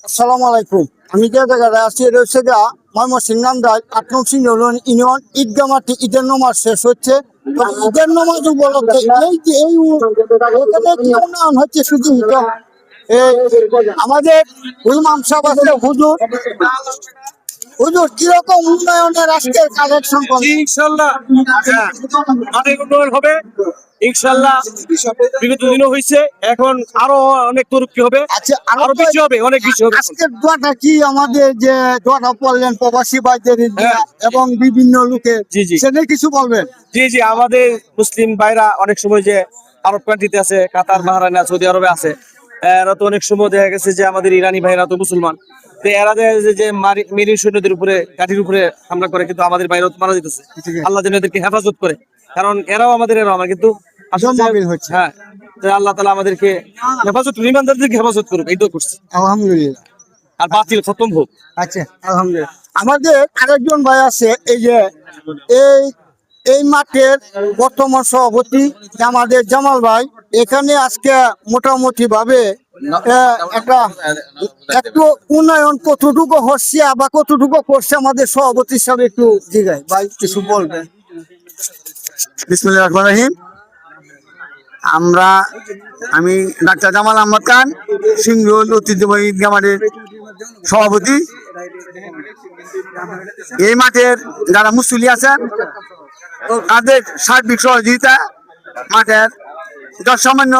আসসালামু আলাইকুম। আমি যে জায়গায় আছি এটা হচ্ছে গা ময়মনসিংহ নান্দাইল ৮ নং ইউনিয়ন ঈদগাহ মাঠে ঈদের নামাজ শেষ হচ্ছে। তো ঈদের নামাজ উপলক্ষে এই যে এখানে কি উন্নয়ন হচ্ছে শুধু এই আমাদের ইমাম সাহেব আছে হুজুর হুজুর কিরকম উন্নয়নের আজকের কালেকশন ইনশাল্লাহ অনেক উন্নয়ন হবে ইনশাল্লাহ। বিগত দিনও হয়েছে, এখন আরো অনেক তরুকি হবে, আচ্ছা আরো বেশি হবে, অনেক বেশি হবে। আজকের দোয়াটা কি আমাদের যে দোয়াটা পড়লেন প্রবাসী ভাইদের এবং বিভিন্ন লোকের জি জি সেটা কিছু বলবেন? জি জি আমাদের মুসলিম ভাইরা অনেক সময় যে আরব কান্ট্রিতে আছে, কাতার, বাহরাইন, সৌদি আরবে আছে, এরা তো অনেক সময় দেখা গেছে যে আমাদের ইরানি ভাইরা তো মুসলমান, তো এরা দেখা যাচ্ছে যে মেরি সৈন্যদের উপরে কাঠির উপরে হামলা করে, কিন্তু আমাদের বাইরে মারা যেতেছে। আল্লাহ যেন এদেরকে হেফাজত করে, কারণ এরাও আমাদের আমার কিন্তু হ্যাঁ, আল্লাহ তাআলা আমাদেরকে হেফাজত, ইমানদারদেরকে হেফাজত করুক, এই তো করছি আলহামদুলিল্লাহ। আর বাতিল খতম হোক। আচ্ছা আলহামদুলিল্লাহ। আমাদের আরেকজন ভাই আছে এই যে এই এই মাঠের বর্তমান সভাপতি আমাদের জামাল ভাই। এখানে আজকে মোটামুটি ভাবে একটা একটু উন্নয়ন কতটুকু হচ্ছে বা কতটুকু করছে আমাদের সভাপতি হিসাবে একটু জিগাই ভাই কিছু বলবেন। বিসমিল্লাহির রহমানির রহিম। আমি ডাক্তার জামাল আহমদ খান, সিংহল ঐতিহ্যবাহী ঈদগাহ মাঠের সভাপতি। এই মাঠের যারা মুসল্লি আছেন তাদের সার্বিক সহযোগিতা মাঠের যৎসামান্য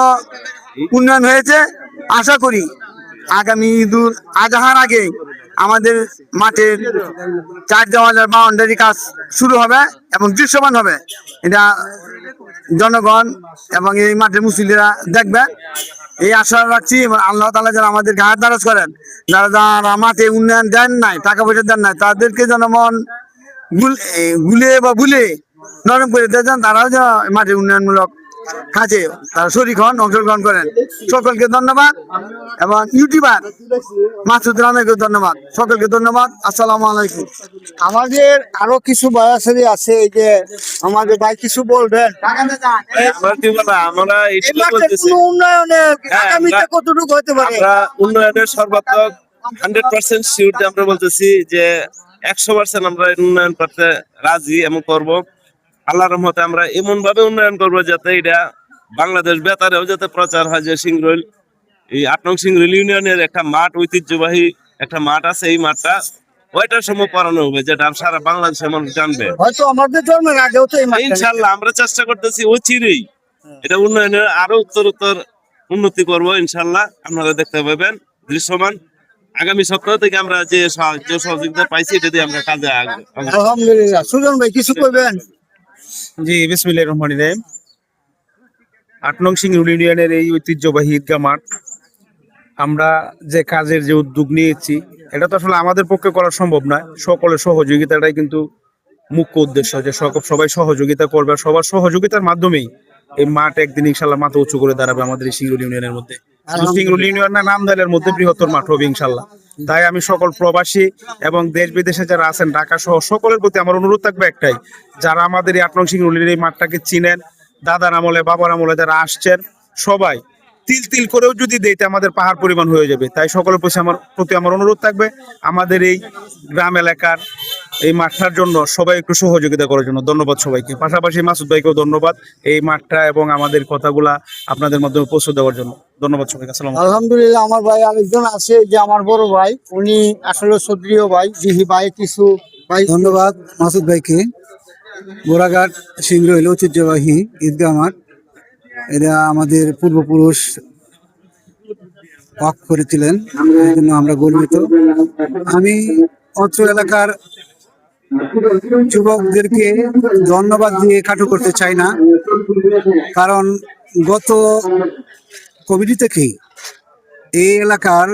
উন্নয়ন হয়েছে। আশা করি আগামী ঈদুল আজহার আগে আমাদের মাঠের 4 দেওয়ালের বাউন্ডারি কাজ শুরু হবে এবং দৃশ্যমান হবে। এটা জনগণ এবং এই মাঠের মুসল্লিরা দেখবে, এই আশা রাখছি। এবং আল্লাহ তাআলা যারা আমাদেরকে হাত দারাজ করেন, যারা মাঠে উন্নয়ন দেন নাই, টাকা পয়সা দেন নাই, তাদেরকে যেন মন গুলিয়ে বা ভুলে নরম করে দেন, তারাও যেন মাঠে উন্নয়নমূলক কাজে তারা শরীক হন, অংশগ্রহণ করেন। সকলকে ধন্যবাদ এবং ইউটিউবার মাসুদ রানাকেও ধন্যবাদ। সকলকে ধন্যবাদ। আসসালামু আলাইকুম। আমাদের আরো কিছু ভাই আছে এই যে আমাদের ভাই কিছু বলবেন আমরা উন্নয়নের আগামীতে কতটুকু হতে পারে? উন্নয়নের সর্বাত্মক 100% শিওর আমরা বলতেছি যে 100% আমরা উন্নয়ন করতে রাজি এবং করব। আল্লাহর রহমতে আমরা এমন ভাবে উন্নয়ন করব যাতে এটা বাংলাদেশ বেতারেও যাতে প্রচার হয় যে সিংরইল, এই 8 নং সিংরইল ইউনিয়নের একটা মাঠ, ঐতিহ্যবাহী একটা মাঠ আছে, এই মাঠটা ওইটার সময় করানো হবে, যেটা সারা বাংলাদেশের মানুষ জানবে। হয়তো আমাদের জন্মের আগেও তো ইনশাআল্লাহ আমরা চেষ্টা করতেছি অচিরেই এটা উন্নয়নের আরো উত্তরোত্তর উন্নতি করব ইনশাআল্লাহ। আপনারা দেখতে পাবেন দৃশ্যমান। আগামী সপ্তাহ থেকে আমরা যে সহযোগিতা পাইছি এটা দিয়ে আমরা কাজে আসবো। আলহামদুলিল্লাহ। সুজন ভাই কিছু করবেন? জি, বিসমিল্লাহির রহমানির রহিম। 8 নং সিংরইল ইউনিয়নের এই ঐতিহ্যবাহী ঈদগাহ মাঠ, আমরা যে কাজের যে উদ্যোগ নিয়েছি এটা তো আসলে আমাদের পক্ষে করা সম্ভব নয়। সকলের সহযোগিতাটাই কিন্তু মুখ্য উদ্দেশ্য, যে সবাই সহযোগিতা করবে। সবার সহযোগিতার মাধ্যমেই এই মাঠ একদিন ইনশাল্লাহ মাথা উঁচু করে দাঁড়াবে আমাদের এই সিংরইল ইউনিয়নের মধ্যে। সিংরইল ইউনিয়ন না, নামদাইলের মধ্যে বৃহত্তর মাঠ হবে ইনশাল্লাহ। তাই আমি সকল প্রবাসী এবং দেশ বিদেশে যারা আছেন, ঢাকা সহ সকলের প্রতি আমার অনুরোধ থাকবে একটাই, যারা আমাদের এই 8 নং সিংরইলের এই মাঠটাকে চিনেন, দাদার আমলে বাবার আমলে যারা আসছেন, সবাই তিল তিল করেও যদি দেয় আমাদের পাহাড় পরিমাণ হয়ে যাবে। তাই সকলের প্রতি আমার অনুরোধ থাকবে আমাদের এই গ্রাম এলাকার এই মাঠটার জন্য সবাই একটু সহযোগিতা করার জন্য। ধন্যবাদ সবাইকে, পাশাপাশি মাসুদ ভাইকেও ধন্যবাদ এই মাঠটা এবং আমাদের কথাগুলা আপনাদের মাধ্যমে পৌঁছে দেওয়ার জন্য। ধন্যবাদ সবাইকে। আসসালাম। আলহামদুলিল্লাহ। আমার ভাই আরেকজন আছে যে আমার বড় ভাই, উনি আসলে সদরীয় ভাই, জিহি ভাই কিছু ভাই। ধন্যবাদ মাসুদ ভাইকে। গোড়াঘাট সিংরইল ঐতিহ্যবাহী ঈদগাহ মাঠ, এটা আমাদের পূর্বপুরুষ ওয়াকফ করেছিলেন, এই জন্য আমরা গর্বিত। আমি অত্র এলাকার যুবকদেরকে ধন্যবাদ দিয়ে খাটো করতে চাই না, কারণ গত কমিটি থেকেই এই এলাকার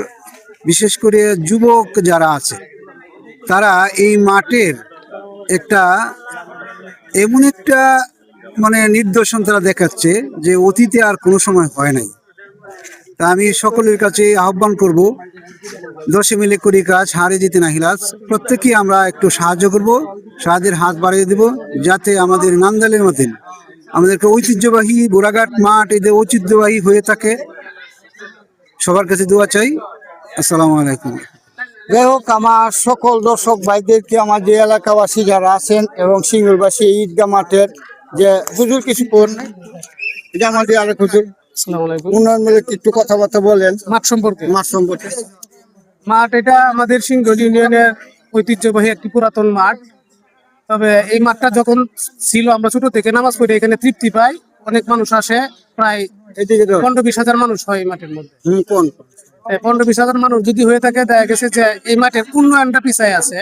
বিশেষ করে যুবক যারা আছে তারা এই মাঠের একটা এমন একটা নিদর্শন তারা দেখাচ্ছে যে অতীতে আর কোনো সময় হয় নাই। তা আমি সকলের কাছে আহ্বান করব, 10 মিলে করি কাজ, হারে জিতে না হিলাস। প্রত্যেকেই আমরা একটু সাহায্য করব, সাহায্যের হাত বাড়িয়ে দেব, যাতে আমাদের নান্দাইলের মতন আমাদেরকে ঐতিহ্যবাহী গোড়াঘাট মাঠ এদের ঐতিহ্যবাহী হয়ে থাকে। সবার কাছে দোয়া চাই। আসসালামু আলাইকুম। যাই হোক, আমার সকল দর্শক ভাইদেরকে আমার যে এলাকাবাসী যারা আছেন এবং সিঙ্গুরবাসী ঈদগাহ মাঠের যে হুজুর কিছু কোন এটা আমাদের আরেক হুজুর উন্নয়ন মিলে একটু কথাবার্তা বলেন মাঠ সম্পর্কে মাঠ সম্পর্কে। মাঠ এটা আমাদের সিংহল ইউনিয়নের ঐতিহ্যবাহী একটি পুরাতন মাঠ। তবে এই মাঠটা যখন ছিল আমরা ছোট থেকে নামাজ পড়ে এখানে তৃপ্তি পাই। অনেক মানুষ আসে, প্রায় এদিকে তো 15-20 হাজার মানুষ হয় এই মাঠের মধ্যে। কোন 15-20 হাজার মানুষ যদি হয়ে থাকে, দেখা গেছে যে এই মাঠের উন্নয়নটা পিছায় আছে।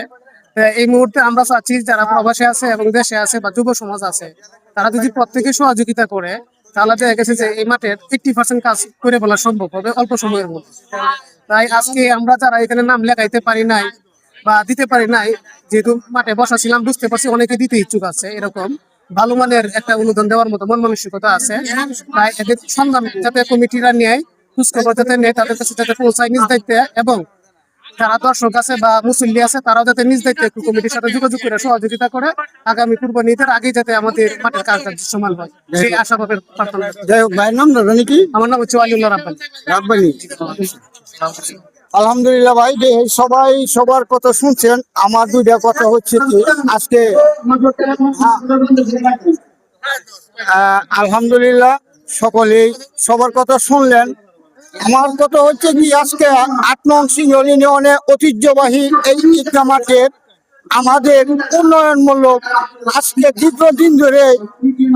এই মুহূর্তে আমরা চাচ্ছি যারা প্রবাসে আছে এবং দেশে আছে বা যুব সমাজ আছে, তারা যদি প্রত্যেকে সহযোগিতা করে, তাহলে দেখা গেছে যে এই মাঠের 80% কাজ করে ফেলা সম্ভব হবে অল্প সময়ের মধ্যে। তাই আজকে আমরা যারা এখানে নাম লেখাইতে পারি নাই বা দিতে পারি নাই, যেহেতু মাঠে বসা ছিলাম, বুঝতে পারছি অনেকে দিতে ইচ্ছুক আছে, এরকম ভালো মানের একটা অনুদান দেওয়ার মতো মন মানসিকতা আছে। তাই এদের সন্ধান যাতে কমিটিরা নেয়, খোঁজখবর যাতে নেয়, তাদের কাছে যাতে পৌঁছায় নিজ দায়িত্বে, এবং যারা দর্শক আছে বা মুসল্লি আছে তারাও যাতে নিজ দায়িত্বে একটু কমিটির সাথে যোগাযোগ করে সহযোগিতা করে আগামী কুরবানি ঈদের আগে যাতে আমাদের মাঠের কাজটা সমান হয়, সেই আশাভাবের প্রার্থনা। যাই হোক, ভাইয়ের নাম জানি কি? আমার নাম হচ্ছে আলিউল্লাহ রাব্বানি। রাব্বানি। আলহামদুলিল্লাহ ভাই, যে সবাই সবার কথা শুনছেন। আমার দুইটা কথা হচ্ছে কি, আজকে আলহামদুলিল্লাহ সকলেই সবার কথা শুনলেন। আমার কথা হচ্ছে কি, আজকে 8 নং সিঙ্গল ইউনিয়নে ঐতিহ্যবাহী এই ঈদগাহ মাঠের আমাদের উন্নয়নমূলক আজকে দীর্ঘদিন ধরে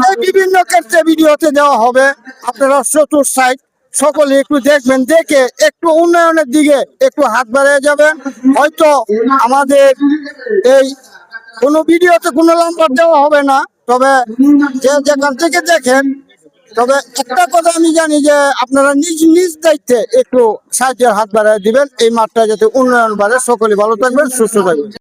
এই বিভিন্ন ক্ষেত্রে ভিডিওতে দেওয়া হবে। আপনারা চতুর্থ সাইড সকলে একটু দেখবেন, দেখে একটু উন্নয়নের দিকে একটু হাত বাড়িয়ে যাবেন। হয়তো আমাদের এই কোনো ভিডিওতে কোনো নাম্বার দেওয়া হবে না, তবে যে যেখান থেকে দেখেন, তবে একটা কথা আমি জানি যে আপনারা নিজ নিজ দায়িত্বে একটু সাহায্যের হাত বাড়িয়ে দিবেন, এই মাঠটা যাতে উন্নয়ন বাড়ে। সকলে ভালো থাকবেন, সুস্থ থাকবেন।